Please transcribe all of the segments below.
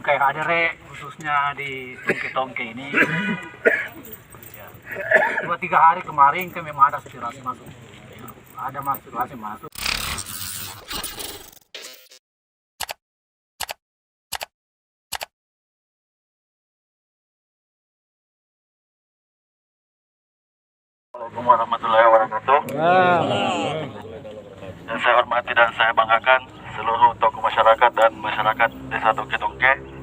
kayak adere khususnya di tongke-tongke ini. Ya. 2-3 hari kemarin kan memang ada aspirasi masuk. Ya. Ada aspirasi masuk. Assalamualaikum warahmatullahi wabarakatuh. Yang saya hormati dan saya banggakan seluruh tokoh masyarakat dan masyarakat Desa Tongke-Tongke.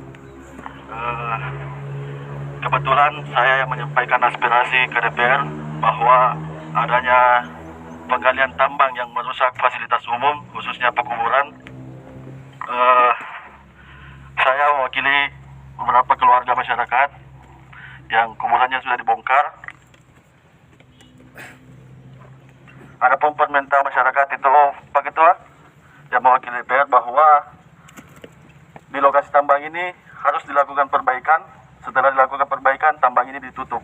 Kebetulan saya yang menyampaikan aspirasi ke DPR bahwa adanya penggalian tambang yang merusak fasilitas umum, khususnya pekuburan. Saya mewakili beberapa keluarga masyarakat yang kuburannya sudah dibongkar. Adapun permintaan masyarakat itu Pak Ketua yang mewakili DPR bahwa di lokasi tambang ini harus dilakukan perbaikan. Setelah dilakukan perbaikan, tambang ini ditutup.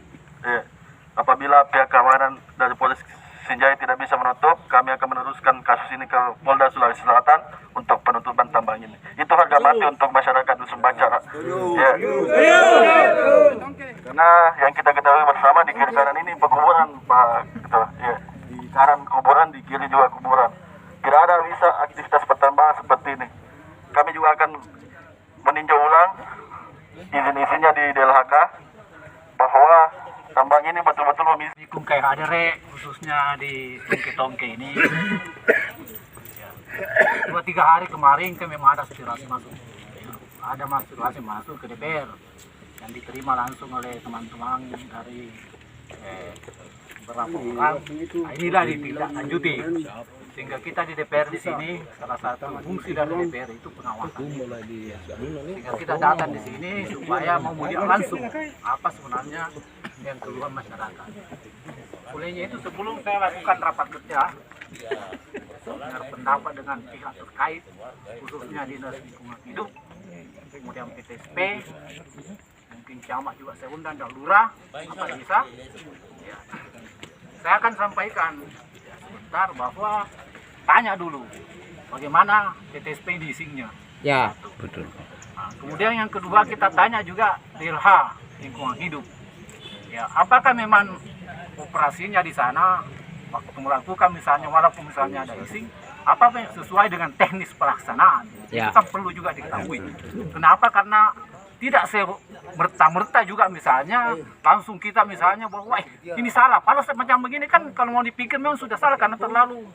Apabila pihak keamanan dari Polres Sinjai tidak bisa menutup, kami akan meneruskan kasus ini ke Polda Sulawesi Selatan untuk penutupan tambang ini. Itu harga mati untuk masyarakat Dusun Banjar. Karena yang kita ketahui bersama di kiri kanan ini pekuburan, Pak Ketua. Di kanan kuburan, di kiri juga kuburan. Tidak ada bisa aktivitas pertambangan seperti ini. Kami juga akan meninjau ulang izin-izinnya di DLHK bahwa tambang ini betul-betul memiliki Kayak adere khususnya di tongke-tongke ini. Ya. 2-3 hari kemarin kan memang ada aspirasi masuk. Ya. Ada aspirasi masuk ke DPR yang diterima langsung oleh teman-teman dari beberapa orang. Nah, inilah ditindaklanjuti. Sehingga kita di DPR di sini salah satu fungsi dari DPR itu pengawasan. Sehingga kita datang di sini supaya memudik langsung apa sebenarnya yang keluhan masyarakat. Olehnya itu sebelum saya lakukan rapat kerja, dengar pendapat dengan pihak terkait, khususnya Dinas Lingkungan Hidup, kemudian PTSP, mungkin camat juga saya undang dan lurah, apa bisa. Ya. Saya akan sampaikan sebentar bahwa tanya dulu bagaimana PTSP diisinya. Ya, betul. Nah, kemudian yang kedua kita tanya juga DLH Lingkungan Hidup. Ya, apakah memang operasinya di sana waktu melakukan misalnya walaupun misalnya ada izin, apa yang sesuai dengan teknis pelaksanaan? Ya. Itu kan perlu juga diketahui. Kenapa? Karena tidak merta-merta juga misalnya langsung kita misalnya bahwa ini salah. Kalau macam begini kan kalau mau dipikir memang sudah salah karena terlalu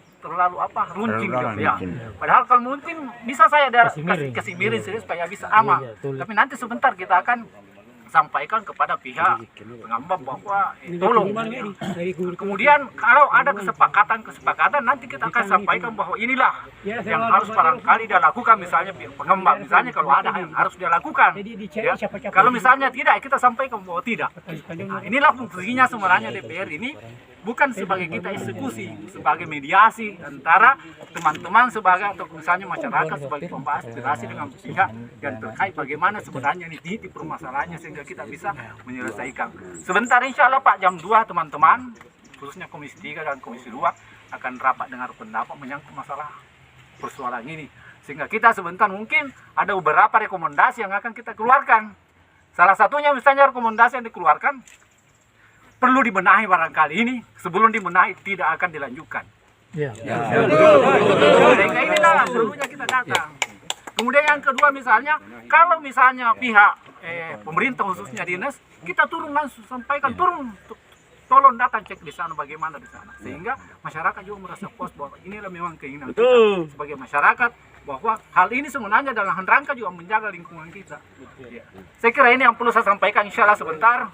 runcing gitu ya. Padahal kalau mungkin bisa saya kasih miring serius supaya bisa aman. Tapi nanti sebentar kita akan sampaikan kepada pihak pengembang bahwa tolong. Kemudian kalau ada kesepakatan nanti kita akan sampaikan bahwa inilah yang harus barangkali dia lakukan misalnya pengembang misalnya kalau ada yang harus dia lakukan. Ya. Kalau misalnya tidak kita sampaikan bahwa tidak. Nah, inilah fungsinya sebenarnya DPR ini bukan sebagai kita eksekusi, sebagai mediasi antara teman-teman sebagai atau misalnya masyarakat sebagai pembahas aspirasi dengan pihak yang terkait bagaimana sebenarnya ini titik permasalahannya sehingga kita bisa menyelesaikan. Sebentar insya Allah Pak jam 2 teman-teman khususnya Komisi 3 dan Komisi 2 akan rapat dengar pendapat menyangkut masalah persoalan ini. Sehingga kita sebentar mungkin ada beberapa rekomendasi yang akan kita keluarkan. Salah satunya misalnya rekomendasi yang dikeluarkan perlu dibenahi barangkali ini, sebelum dibenahi tidak akan dilanjutkan. Ya. Sehingga inilah perlunya kita datang. Kemudian yang kedua misalnya, kalau misalnya pihak pemerintah khususnya dinas, kita turun langsung sampaikan tolong datang cek di sana bagaimana di sana, sehingga masyarakat juga merasa puas bahwa inilah memang keinginan kita sebagai masyarakat bahwa hal ini sebenarnya dalam rangka juga menjaga lingkungan kita. Ya. Saya kira ini yang perlu saya sampaikan insya Allah sebentar.